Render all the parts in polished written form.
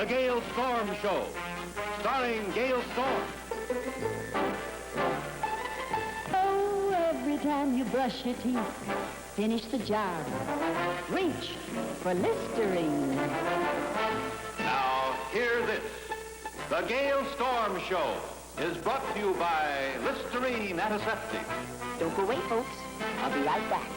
Gale Storm Show, starring Gale Storm. Oh, every time you brush your teeth, finish the job. Reach for Listerine. Now, hear this. The Gale Storm Show is brought to you by Listerine Antiseptic. Don't go away, folks. I'll be right back.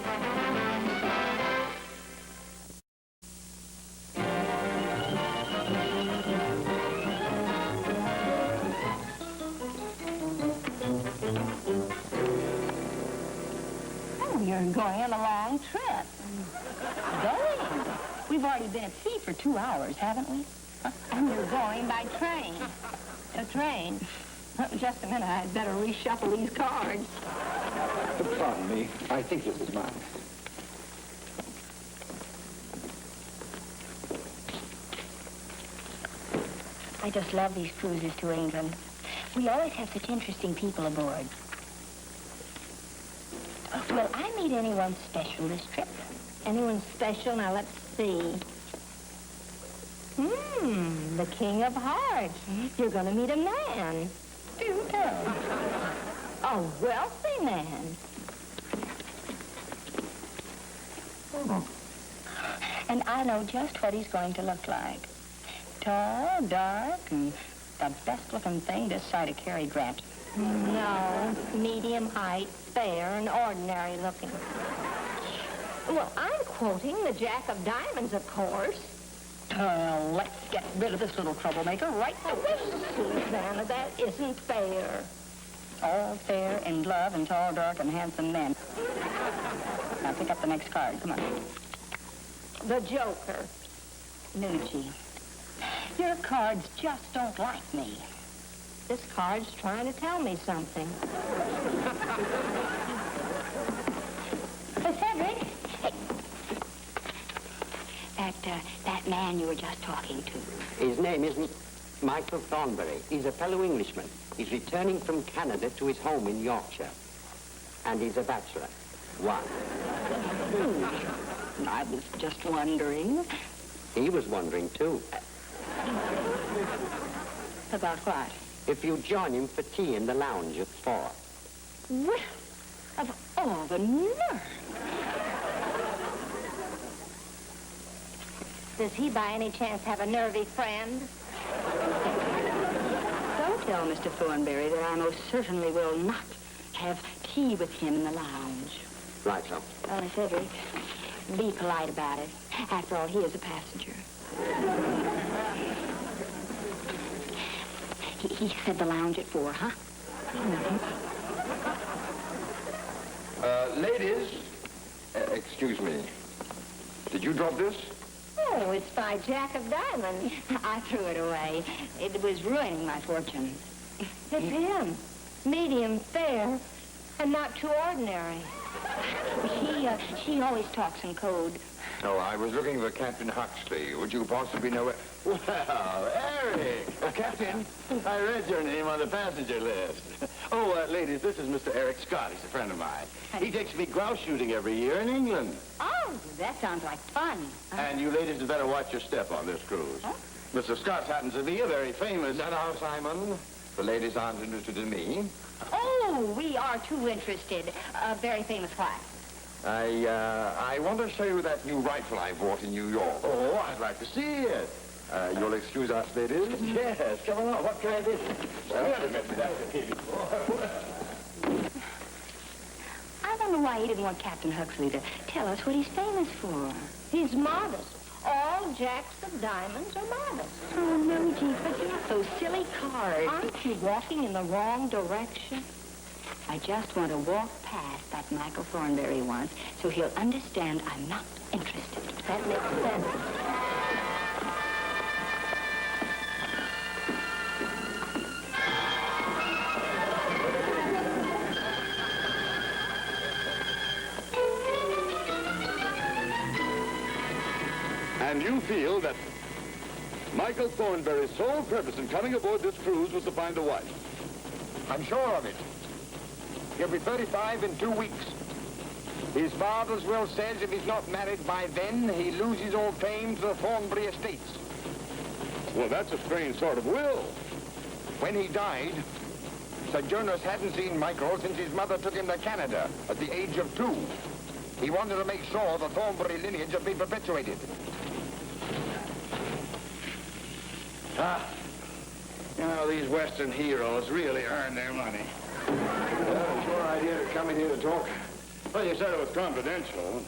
Oh, you're going on a long trip. Going? We've already been at sea for 2 hours, haven't we? And you're going by train. A train? Just a minute, I'd better reshuffle these cards. Pardon me. I think this is mine. I just love these cruises to England. We always have such interesting people aboard. Will I meet anyone special this trip? Anyone special? Now, let's see. The King of Hearts. You're going to meet a man. Do tell. A wealthy man. And I know just what he's going to look like. Tall, dark, and the best-looking thing this side of Cary Grant. No, medium height, fair, and ordinary-looking. Well, I'm quoting the Jack of Diamonds, of course. Let's get rid of this little troublemaker right now. Susanna, that isn't fair. All fair in love and tall, dark, and handsome men. Now, pick up the next card. Come on. The Joker. Nucci. Your cards just don't like me. This card's trying to tell me something. Cedric. Hey. That man you were just talking to. His name is Michael Thornbury. He's a fellow Englishman. He's returning from Canada to his home in Yorkshire. And he's a bachelor. One. I was just wondering. He was wondering, too. About what? If you join him for tea in the lounge at 4. Well, of all the nerve. Does he by any chance have a nervy friend? Don't tell Mr. Thornbury that I most certainly will not have tea with him in the lounge. Right, so. Oh, Cedric, be polite about it. After all, he is a passenger. He said the lounge at 4, huh? Ladies, excuse me. Did you drop this? Oh, it's by Jack of Diamonds. I threw it away. It was ruining my fortune. It's him. Medium, fair, and not too ordinary. She always talks in code. Oh, I was looking for Captain Huxley. Would you possibly know it? Well, Eric! Captain, I read your name on the passenger list. Oh, ladies, this is Mr. Eric Scott. He's a friend of mine. He takes me grouse shooting every year in England. Oh, that sounds like fun. And you ladies had better watch your step on this cruise. Huh? Mr. Scott happens to be a very famous... Now, Simon, the ladies aren't interested in me. Oh, we are too interested. A very famous what? I want to show you that new rifle I bought in New York. Oh, I'd like to see it. You'll excuse us, ladies? Yes, come on. What kind is it? I wonder why he didn't want Captain Huxley to tell us what he's famous for. He's modest. All Jacks of Diamonds are modest. Oh, no, Gee, forget those silly cards. Aren't you walking in the wrong direction? I just want to walk past that Michael Thornbury once so he'll understand I'm not interested. That makes sense. And you feel that Michael Thornbury's sole purpose in coming aboard this cruise was to find a wife? I'm sure of it. He'll be 35 in 2 weeks. His father's will says if he's not married by then, he loses all claim to the Thornbury estates. Well, that's a strange sort of will. When he died, Sir Jonas hadn't seen Michael since his mother took him to Canada at the age of 2. He wanted to make sure the Thornbury lineage had been perpetuated. You know, these Western heroes really earn their money. Well, it's your idea to come in here to talk. Well, you said it was confidential.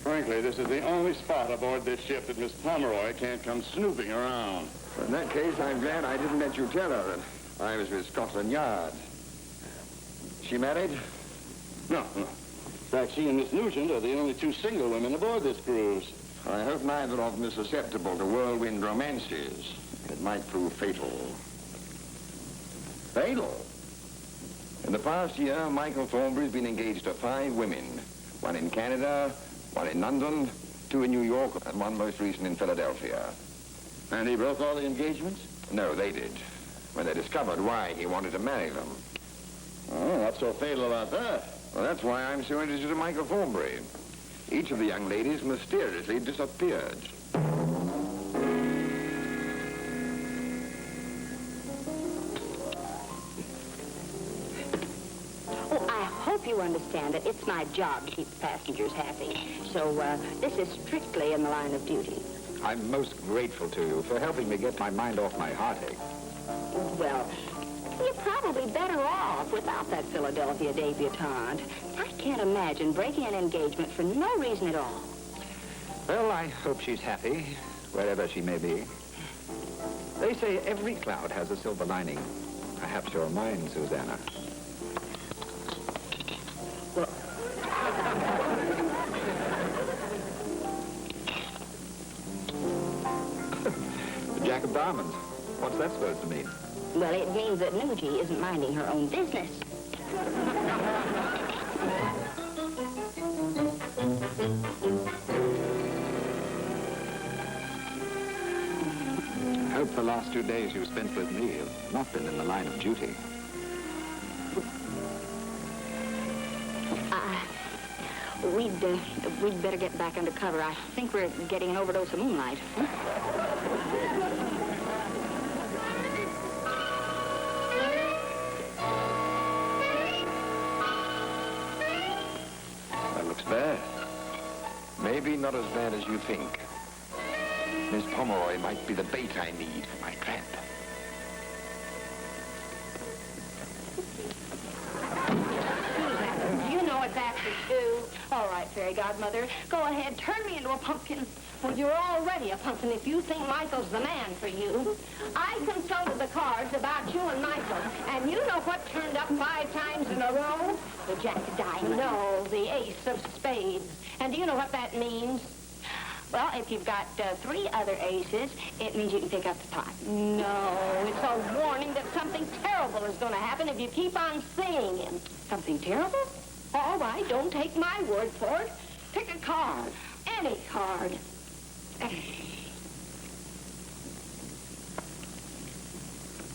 Frankly, this is the only spot aboard this ship that Miss Pomeroy can't come snooping around. Well, in that case, I'm glad I didn't let you tell her that I was with Scotland Yard. She married? No. In fact, she and Miss Nugent are the only 2 single women aboard this cruise. I hope neither of them is susceptible to whirlwind romances. It might prove fatal. Fatal? In the past year, Michael Thornbury's been engaged to 5 women. 1 in Canada, 1 in London, 2 in New York, and 1 most recent in Philadelphia. And he broke all the engagements? No, they did. When they discovered why he wanted to marry them. Oh, what's so fatal about that? Well, that's why I'm so interested in Michael Thornbury. Each of the young ladies mysteriously disappeared. Oh, I hope you understand that it's my job to keep the passengers happy. So, this is strictly in the line of duty. I'm most grateful to you for helping me get my mind off my heartache. Well, you're probably better off without that Philadelphia debutante. I can't imagine breaking an engagement for no reason at all. Well, I hope she's happy, wherever she may be. They say every cloud has a silver lining. Perhaps you're mine, Susanna. The Jack of Diamonds. What's that supposed to mean? Well, it means that Nugie isn't minding her own business. I hope the last 2 days you spent with me have not been in the line of duty. We'd better get back under cover. I think we're getting an overdose of moonlight. That looks bad. Maybe not as bad as you think. Miss Pomeroy might be the bait I need for my trap. You know what that's to do. All right, fairy godmother, go ahead, turn me into a pumpkin. Well, you're already a pumpkin if you think Michael's the man for you. I consulted the cards about you and Michael, and you know what turned up 5 times in a row? The Jack of Diamonds. No, the Ace of Spades. And do you know what that means? Well, if you've got 3 other aces, it means you can pick up the pot. No, it's a warning that something terrible is going to happen if you keep on singing him. Something terrible? All right, don't take my word for it. Pick a card. Any card.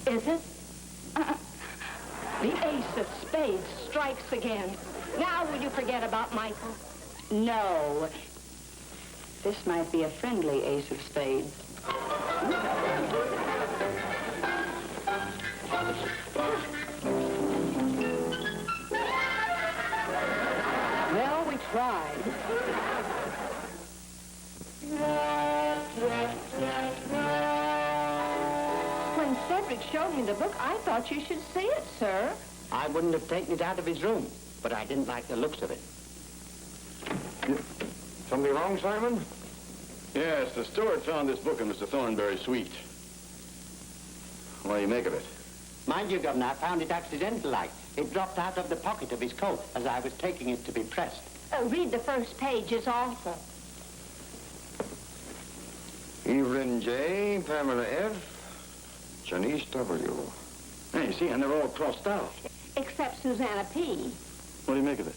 Is it? The Ace of Spades strikes again. Now will you forget about Michael? No. This might be a friendly Ace of Spades. Well, we tried. When Cedric showed me the book, I thought you should see it, sir. I wouldn't have taken it out of his room, but I didn't like the looks of it. Something wrong, Simon? Yes, the steward found this book in Mr. Thornbury's suite. What do you make of it? Mind you, Governor, I found it accidental-like. It dropped out of the pocket of his coat as I was taking it to be pressed. Read the first page. It's awful. Evelyn J., Pamela F., Janice W. Hey, you see, and they're all crossed out. Except Susanna P. What do you make of it?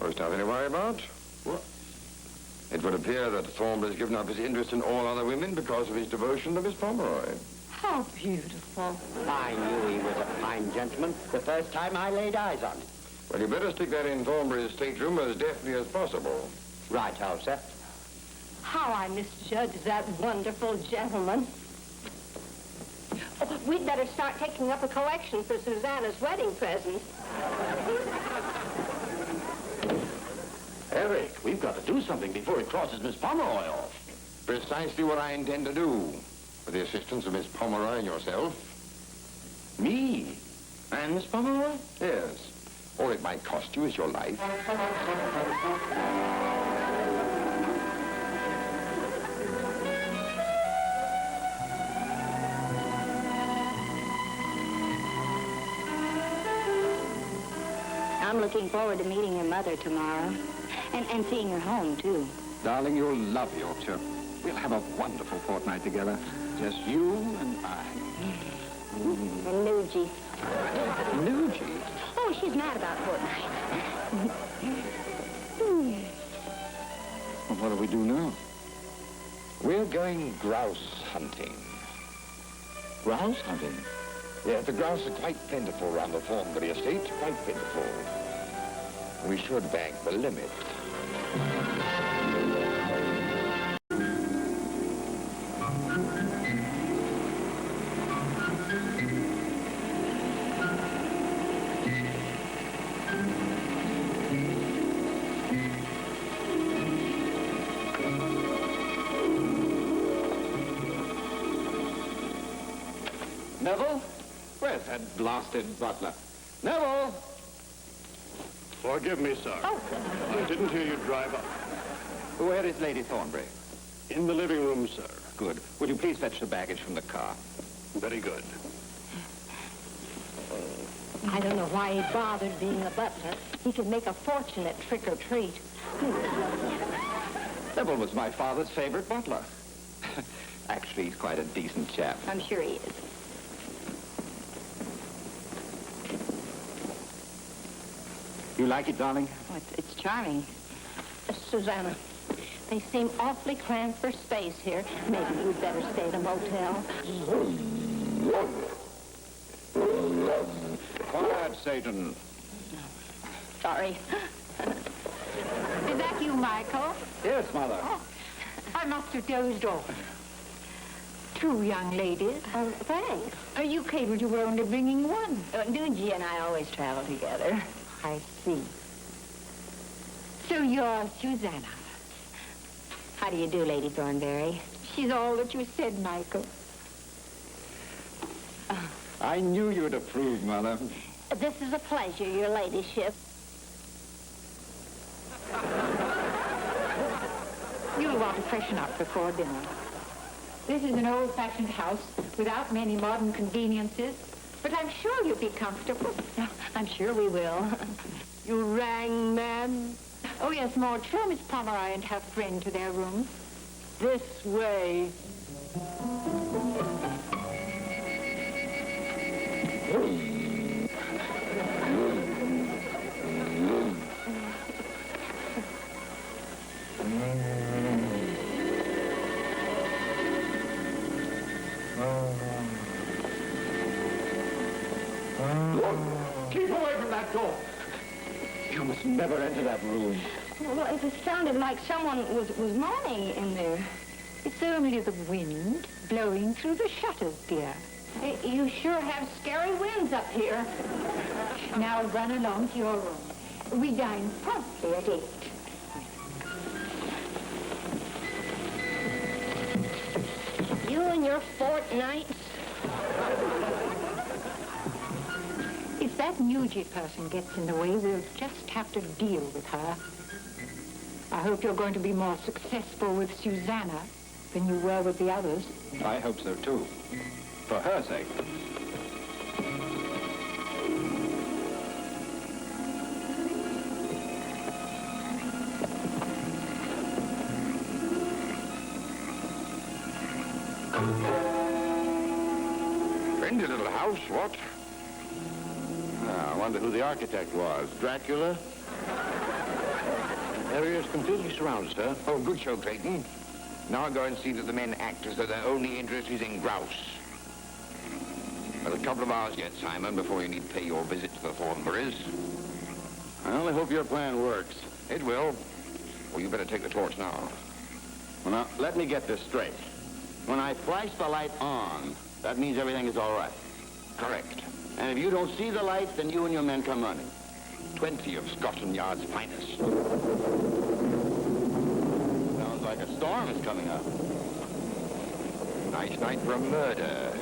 Oh, it's nothing to worry about. What? It would appear that Thornbury's given up his interest in all other women because of his devotion to Miss Pomeroy. How beautiful. I knew he was a fine gentleman the first time I laid eyes on him. Well, you better stick that in Thornbury's stateroom as deftly as possible. Right, ho, sir. How I misjudged that wonderful gentleman. We'd better start taking up a collection for Susanna's wedding present. Eric, we've got to do something before he crosses Miss Pomeroy off. Precisely what I intend to do. With the assistance of Miss Pomeroy and yourself. Me? And Miss Pomeroy? Yes. All it might cost you is your life. I'm looking forward to meeting your mother tomorrow. And seeing her home, too. Darling, you'll love Yorkshire. We'll have a wonderful fortnight together. Just you and I. And Nugie. Nugie? Oh, she's mad about fortnight. Well, what do we do now? We're going grouse hunting. Grouse hunting? Yes, the grouse are quite plentiful around the Thornbury estate. Quite plentiful. We should bank the limit. Neville? Where's that blasted butler? Neville! Forgive me, sir. I didn't hear you drive up. Where is Lady Thornbury? In the living room, sir. Good. Would you please fetch the baggage from the car? Very good. I don't know why he bothered being a butler. He could make a fortune at trick or treat. Neville was my father's favorite butler. Actually, he's quite a decent chap. I'm sure he is. You like it, darling? Oh, it's charming. Susanna, they seem awfully cramped for space here. Maybe we'd better stay at a motel. Quiet, Satan. Sorry. Is that you, Michael? Yes, Mother. Oh, I must have dozed off. Two young ladies. Oh, thanks. You cabled you were only bringing one. Nugie and I always travel together. I see. So you're Susanna. How do you do, Lady Thornbury? She's all that you said, Michael. I knew you'd approve, Mother. This is a pleasure, your ladyship. You'll want to freshen up before dinner. This is an old-fashioned house without many modern conveniences, but I'm sure you'll be comfortable. I'm sure we will. You rang, ma'am? Oh, yes, Maud. Show Miss Pomeroy and her friend to their rooms. This way. Keep away from that door. You must never enter that room. Well, it sounded like someone was moaning in there. It's only the wind blowing through the shutters, dear. You sure have scary winds up here. Now run along to your room. We dine promptly at 8. You and your fortnights. If that Nugie person gets in the way, we'll just have to deal with her. I hope you're going to be more successful with Susanna than you were with the others. I hope so, too. For her sake. Friendly little house, what? I wonder who the architect was. Dracula? The area is completely surrounded, sir. Oh, good show, Clayton. Now I'll go and see that the men act as though their only interest is in grouse. Well, a couple of hours yet, Simon, before you need pay your visit to the Thornburys. I only hope your plan works. It will. Well, you better take the torch now. Well, now, let me get this straight. When I flash the light on, That means everything is all right. Correct. And if you don't see the lights, then you and your men come running. 20 of Scotland Yard's finest. Sounds like a storm is coming up. Nice night for a murder.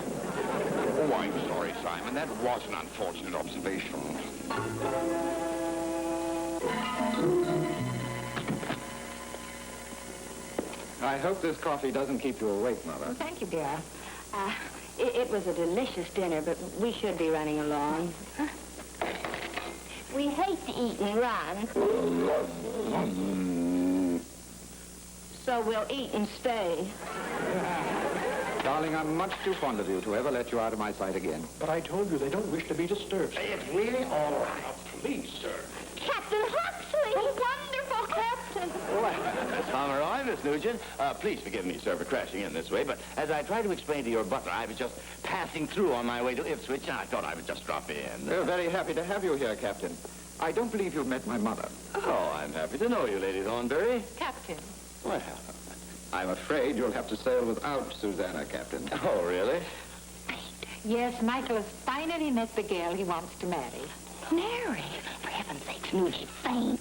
Oh, I'm sorry, Simon. That was an unfortunate observation. I hope this coffee doesn't keep you awake, Mother. Well, thank you, dear. It was a delicious dinner, but we should be running along. We hate to eat and run. So we'll eat and stay. Darling, I'm much too fond of you to ever let you out of my sight again. But I told you they don't wish to be disturbed. It's really all right. Please, sir. Captain Huxley! Wonderful, Captain! Well, Miss Pomeroy, Miss Nugent, please forgive me, sir, for crashing in this way, but as I tried to explain to your butler, I was just passing through on my way to Ipswich, and I thought I would just drop in. We're very happy to have you here, Captain. I don't believe you've met my mother. Oh, I'm happy to know you, Lady Thornberry. Captain. Well, I'm afraid you'll have to sail without Susanna, Captain. oh, really? Yes, Michael has finally met the girl he wants to marry. Mary! For heaven's sakes, Nugie, faint.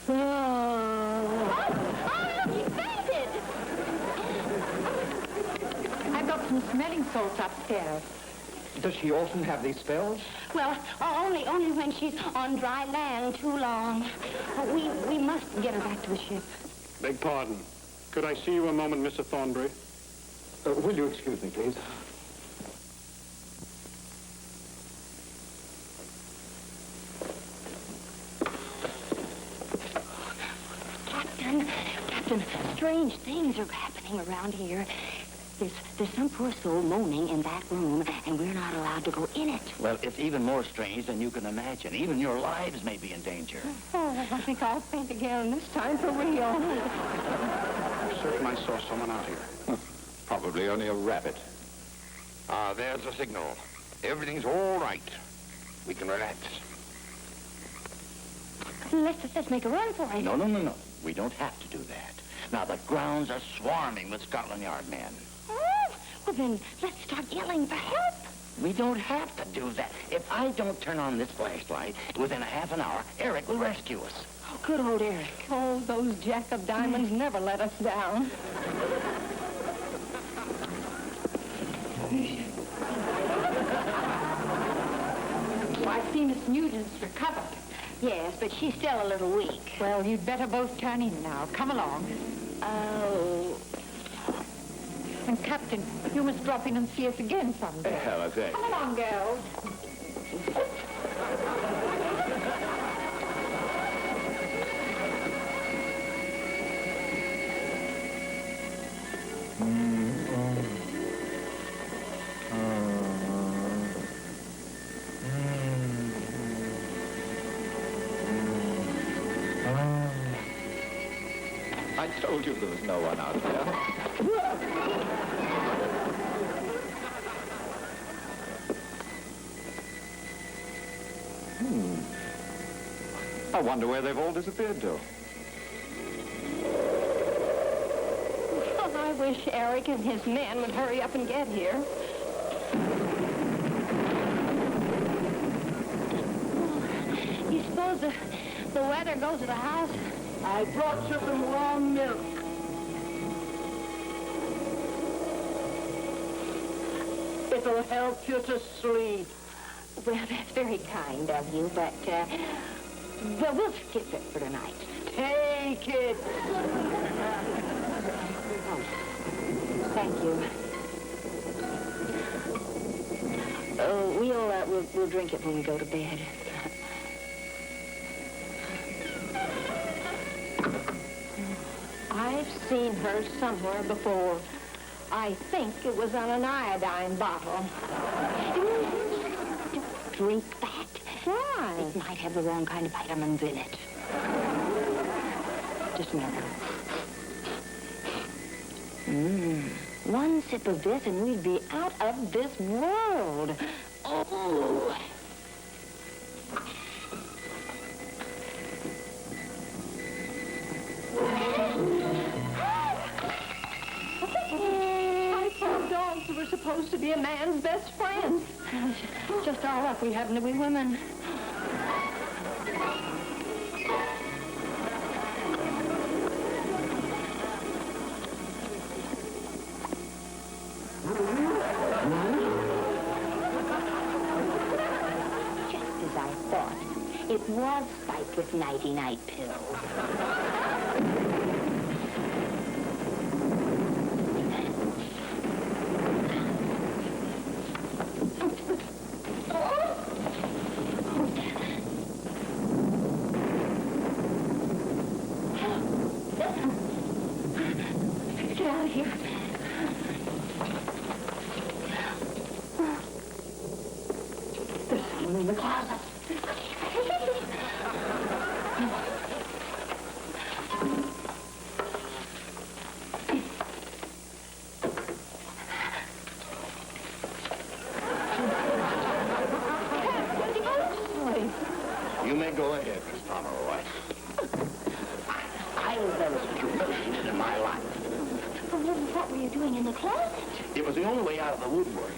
Oh, look, he fainted! I've got some smelling salts upstairs. Does she often have these spells? Well, only when she's on dry land too long. We must get her back to the ship. Beg pardon. Could I see you a moment, Mr. Thornbury? Will you excuse me, please? Captain, strange things are happening around here. There's some poor soul moaning in that room, and we're not allowed to go in it. Well, it's even more strange than you can imagine. Even your lives may be in danger. Oh, I think I'll faint again this time for real. I'm certain I saw someone out here. Probably only a rabbit. Ah, there's the signal. Everything's all right. We can relax. Let's make a run for it. No. We don't have to do that. Now, the grounds are swarming with Scotland Yard men. Oh, well, then let's start yelling for help. We don't have to do that. If I don't turn on this flashlight, within a half an hour, Eric will rescue us. Oh, good old Eric. Oh, those Jack of Diamonds never let us down. Well, I see Miss Nugent's recovered. Yes, but she's still a little weak. Well, you'd better both turn in now. Come along. Oh. And, Captain, you must drop in and see us again someday. Hell, okay. Come along, girls. I told you there was no one out there. I wonder where they've all disappeared to. Oh, I wish Eric and his men would hurry up and get here. You suppose the weather goes to the house? I brought you some warm milk. It'll help you to sleep. Well, that's very kind of you, but, well, we'll skip it for tonight. Take it. Thank you. Oh, we'll drink it when we go to bed. I've seen her somewhere before. I think it was on an iodine bottle. Don't drink that. Why? It might have the wrong kind of vitamins in it. Just a minute. One sip of this and we'd be out of this world. Oh. I thought dogs were supposed to be a man's best friend. Just our luck we happen to be women. Just as I thought. It was spiked with nighty-night pills. Get out of here. There's someone in the closet. You may go ahead, Miss Pomeroy. I was very humiliated in my life. What were you doing in the closet? It was the only way out of the woodwork.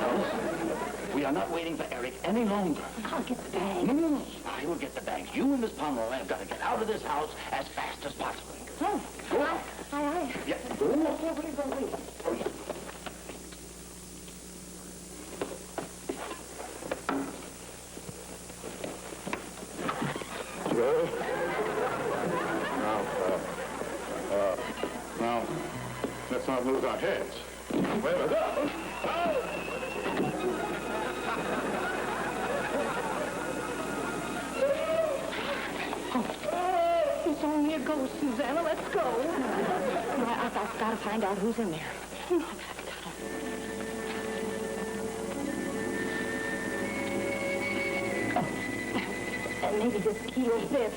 No, we are not waiting for Eric any longer. I'll get the bag. No. I will get the bags. You and Miss Pomeroy have got to get out of this house as fast as possible. Oh, Go on. aye. Yeah, go on. Joe? Now, let's not lose our heads. Well, go. It's only a ghost, Susanna. Let's go. I've got to find out who's in there. And maybe this key will fit.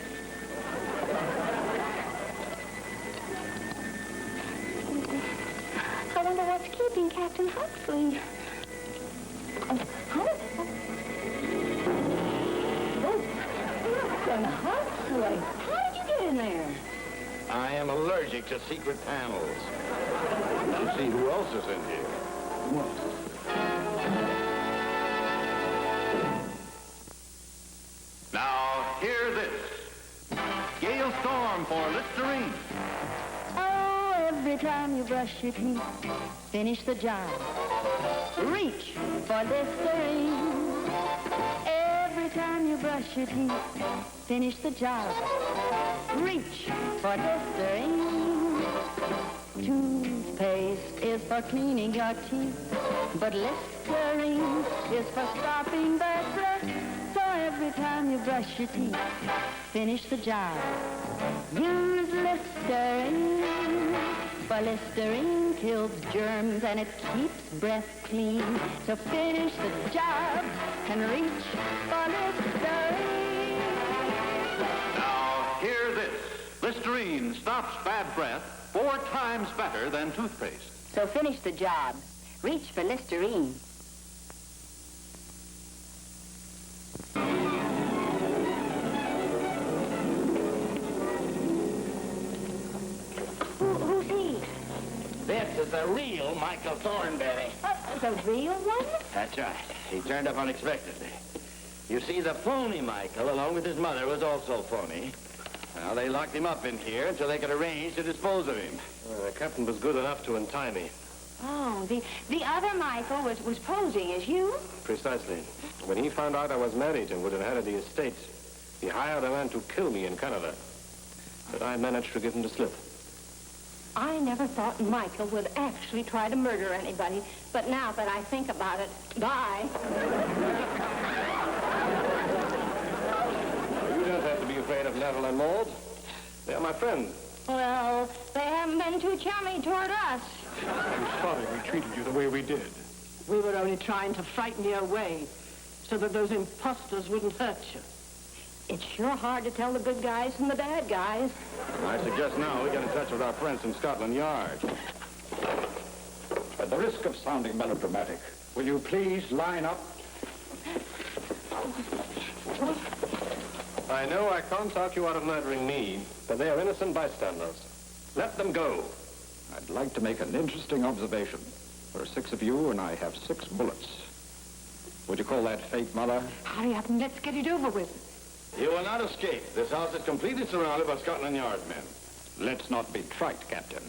I wonder what's keeping Captain Huxley. Captain Huxley? How did you get in there? I am allergic to secret panels. Let's see who else is in here. Now, hear this. Gale Storm for Listerine. Oh, every time you brush your teeth, finish the job. Reach for Listerine. Every time you brush your teeth, finish the job. Reach for Listerine. Toothpaste is for cleaning your teeth, but Listerine is for stopping bad breath. So every time you brush your teeth, finish the job. Use Listerine, for Listerine kills germs and it keeps breath clean. So finish the job and reach for Listerine. Now, hear this. Listerine stops bad breath 4 times better than toothpaste. So finish the job. Reach for Listerine. Who's he? This is the real Michael Thornberry. The real one? That's right. He turned up unexpectedly. You see, the phony Michael, along with his mother, was also phony. Now, they locked him up in here until they could arrange to dispose of him. The captain was good enough to untie me. Oh, the other Michael was posing as you? Precisely. When he found out I was married and would inherit the estate, he hired a man to kill me in Canada. But I managed to give him the slip. I never thought Michael would actually try to murder anybody, but now that I think about it, bye. You don't have to be afraid of Neville and Maud. They're my friends. Well, they haven't been too chummy toward us. I'm sorry we treated you the way we did. We were only trying to frighten you away so that those imposters wouldn't hurt you. It's sure hard to tell the good guys from the bad guys. I suggest now we get in touch with our friends from Scotland Yard. At the risk of sounding melodramatic, will you please line up? I know I can't talk you out of murdering me, but they are innocent bystanders. Let them go. I'd like to make an interesting observation. For 6 of you, and I have 6 bullets. Would you call that fate, Mother? Hurry up and let's get it over with. You will not escape. This house is completely surrounded by Scotland Yard men. Let's not be trite, Captain.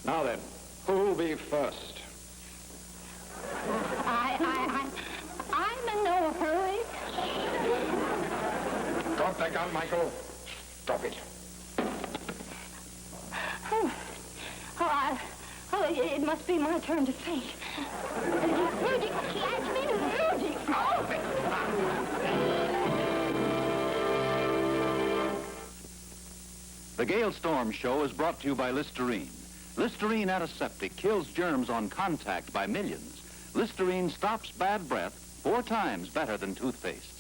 Now then, who'll be first? I'm in no hurry. Drop the gun, Michael. Drop it. It must be my turn to faint. Rudy, catch me, Rudy. The Gale Storm Show is brought to you by Listerine. Listerine antiseptic kills germs on contact by millions. Listerine stops bad breath 4 times better than toothpaste.